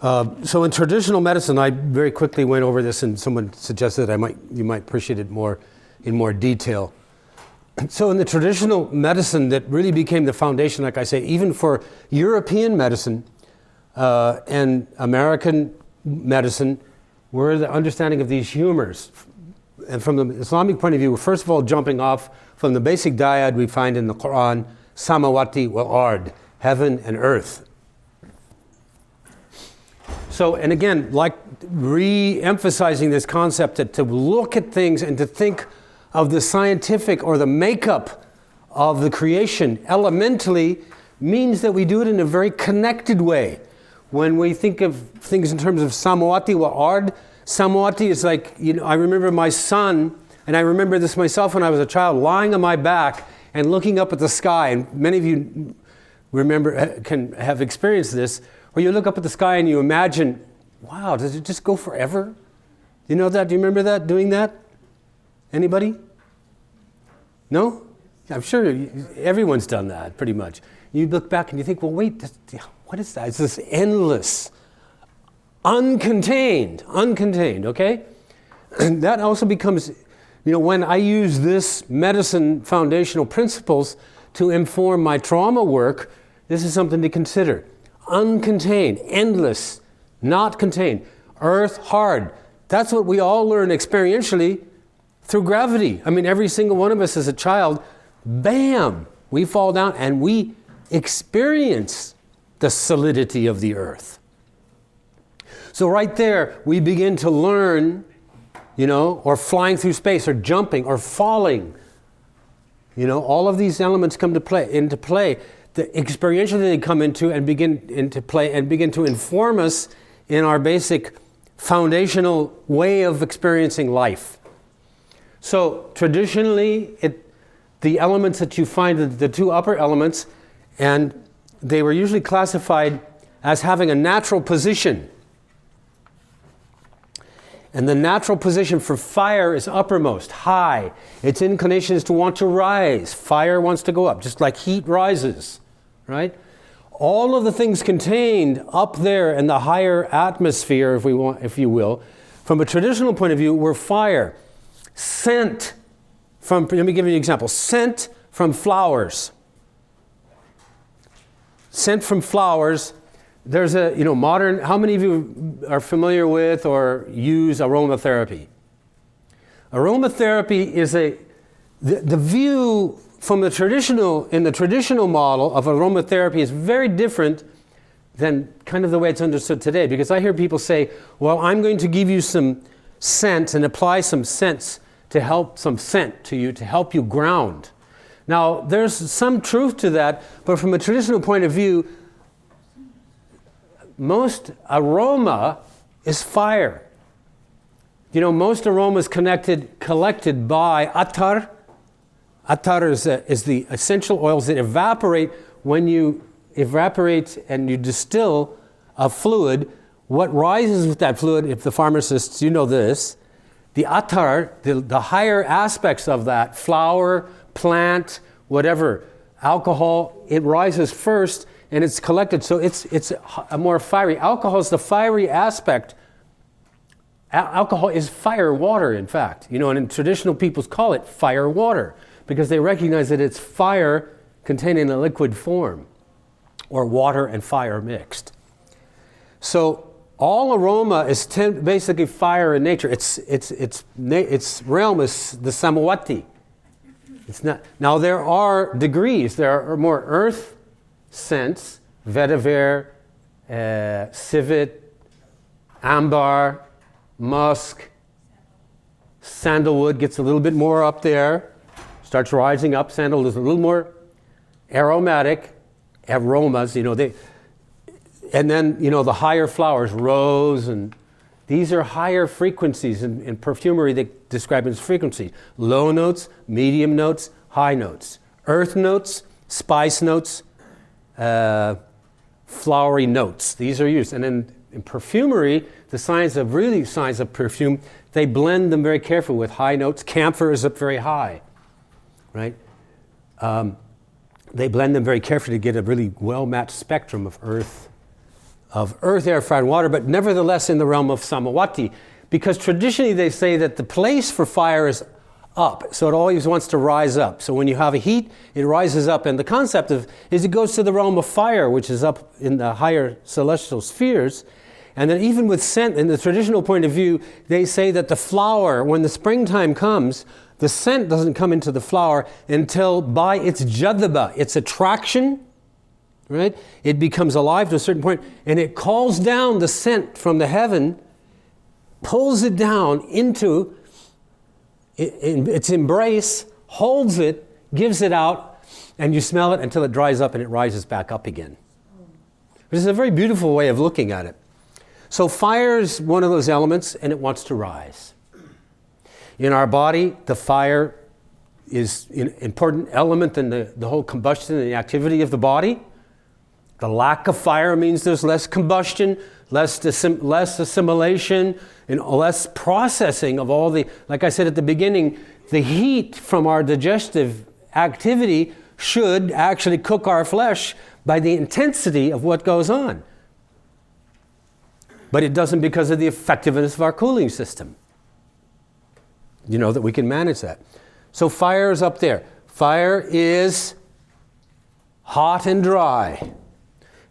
So in traditional medicine, I very quickly went over this, and someone suggested you might appreciate it more in more detail. So in the traditional medicine that really became the foundation, like I say, even for European medicine and American medicine, were the understanding of these humors. And from the Islamic point of view, first of all, jumping off from the basic dyad we find in the Quran, samawati wal ard, heaven and earth. So, and again, like re-emphasizing this concept that to look at things and to think of the scientific or the makeup of the creation elementally means that we do it in a very connected way. When we think of things in terms of samawati wa ard, samawati is like, I remember my son, and I remember this myself when I was a child, lying on my back and looking up at the sky. And many of you remember, can have experienced this, where you look up at the sky and you imagine, wow, does it just go forever? You know that? Do you remember that, doing that? Anybody? No? I'm sure everyone's done that, pretty much. You look back and you think, well, wait, what is that? It's this endless, uncontained, okay? And that also becomes, when I use this medicine foundational principles to inform my trauma work, this is something to consider. Uncontained, endless, not contained, earth hard. That's what we all learn experientially through gravity. I mean, every single one of us as a child, bam, we fall down and we experience the solidity of the earth. So right there, we begin to learn, or flying through space, or jumping, or falling. All of these elements come into play. The experiential they come into and begin into play and begin to inform us in our basic foundational way of experiencing life. So traditionally, the elements that you find, the two upper elements, and they were usually classified as having a natural position. And the natural position for fire is uppermost, high. Its inclination is to want to rise. Fire wants to go up, just like heat rises, right? All of the things contained up there in the higher atmosphere, if you will, from a traditional point of view, were fire. Scent let me give you an example. Scent from flowers. Scent from flowers. There's a, modern, how many of you are familiar with or use aromatherapy? Aromatherapy is the view from in the traditional model of aromatherapy is very different than kind of the way it's understood today. Because I hear people say, well, I'm going to give you some scent and apply some scents to help, some scent to you to help you ground. Now, there's some truth to that, but from a traditional point of view, most aroma is fire. Most aroma is collected by attar. Attar is the essential oils that evaporate when you evaporate and you distill a fluid. What rises with that fluid, if the pharmacists, this, the attar, the higher aspects of that, flower, plant, whatever, alcohol, it rises first and it's collected. So it's a more fiery. Alcohol is the fiery aspect. Alcohol is fire water, in fact. And traditional peoples call it fire water because they recognize that it's fire contained in a liquid form, or water and fire mixed. So all aroma is basically fire in nature. Its realm is the samawati. It's not. Now there are degrees. There are more earth scents, vetiver, civet, amber, musk, sandalwood gets a little bit more up there, starts rising up. Sandalwood is a little more aromatic, aromas, and then, the higher flowers, rose, and these are higher frequencies in perfumery. They describe it as frequencies. Low notes, medium notes, high notes. Earth notes, spice notes, flowery notes. These are used. And then in perfumery, the science of perfume, they blend them very carefully with high notes. Camphor is up very high, right? They blend them very carefully to get a really well-matched spectrum of earth, earth, air, fire, and water, but nevertheless in the realm of samawati. Because traditionally they say that the place for fire is up, so it always wants to rise up. So when you have a heat, it rises up, and the concept is it goes to the realm of fire, which is up in the higher celestial spheres. And then even with scent, in the traditional point of view, they say that the flower, when the springtime comes, the scent doesn't come into the flower until by its jadaba, its attraction, right? It becomes alive to a certain point, and it calls down the scent from the heaven, pulls it down into its embrace, holds it, gives it out, and you smell it until it dries up and it rises back up again. This is a very beautiful way of looking at it. So fire is one of those elements, and it wants to rise. In our body, the fire is an important element in the whole combustion and the activity of the body. The lack of fire means there's less combustion, less assimilation, and less processing of all the, like I said at the beginning, the heat from our digestive activity should actually cook our flesh by the intensity of what goes on. But it doesn't because of the effectiveness of our cooling system. You know that we can manage that. So fire is up there. Fire is hot and dry.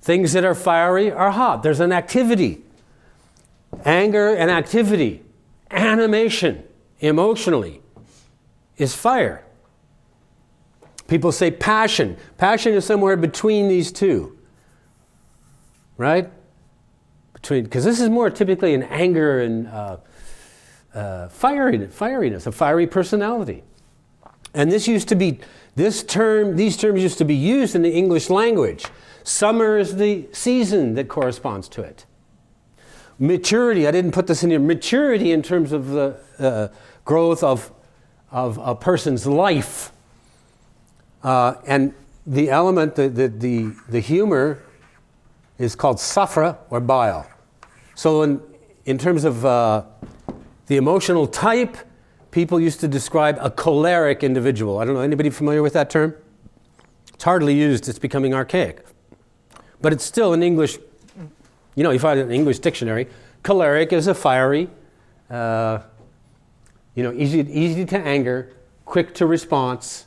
Things that are fiery are hot. There's an activity. Anger and activity. Animation, emotionally, is fire. People say passion. Passion is somewhere between these two. Right? Because this is more typically an anger and fieriness, a fiery personality. And these terms used to be used in the English language. Summer is the season that corresponds to it. Maturity, I didn't put this in here, maturity in terms of the growth of a person's life. And the element, the humor, is called safra or bile. So in terms of the emotional type, people used to describe a choleric individual. I don't know, anybody familiar with that term? It's hardly used, it's becoming archaic. But it's still in English, you find it in an English dictionary. Choleric is a fiery, easy to anger, quick to response,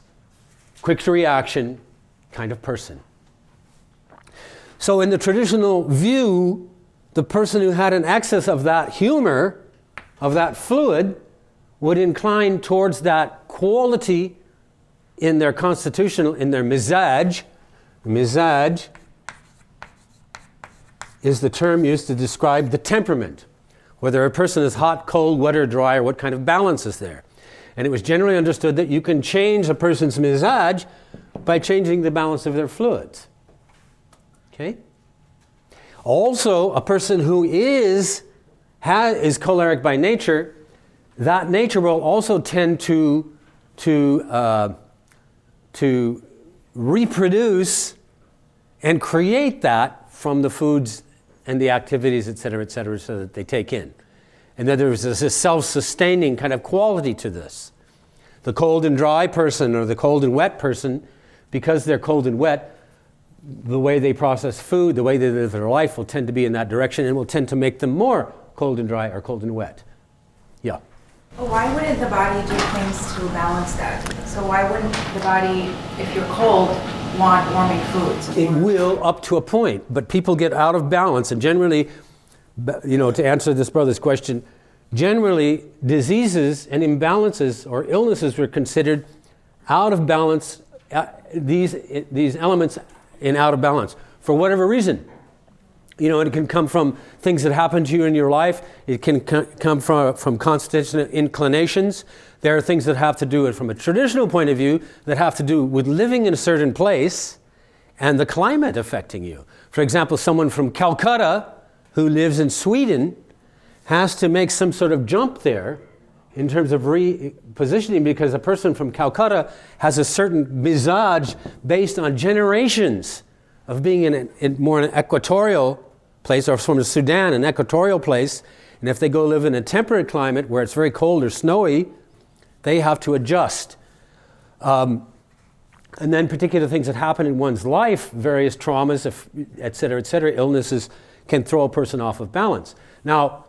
quick to reaction kind of person. So in the traditional view, the person who had an excess of that humor, of that fluid, would incline towards that quality in their constitutional, in their mizaj. Mizaj is the term used to describe the temperament, whether a person is hot, cold, wet, or dry, or what kind of balance is there. And it was generally understood that you can change a person's mizaj by changing the balance of their fluids. Okay? Also, a person who is choleric by nature, that nature will also tend to reproduce and create that from the foods and the activities, et cetera, so that they take in. And then there's this self-sustaining kind of quality to this. The cold and dry person or the cold and wet person, because they're cold and wet, the way they process food, the way they live their life will tend to be in that direction and will tend to make them more cold and dry or cold and wet. Yeah? Well, why wouldn't the body do things to balance that? So why wouldn't the body, if you're cold, want warming foods? It will up to a point, but people get out of balance. And generally, to answer this brother's question, generally diseases and imbalances or illnesses were considered out of balance, these elements in out of balance for whatever reason. It can come from things that happen to you in your life. It can come from constitutional inclinations. There are things that have to do with, from a traditional point of view, that have to do with living in a certain place and the climate affecting you. For example, someone from Calcutta who lives in Sweden has to make some sort of jump there in terms of repositioning, because a person from Calcutta has a certain mizaj based on generations of being in more an equatorial place, or from Sudan, an equatorial place, and if they go live in a temperate climate where it's very cold or snowy, they have to adjust. And then particular things that happen in one's life, various traumas, et cetera, illnesses, can throw a person off of balance. Now,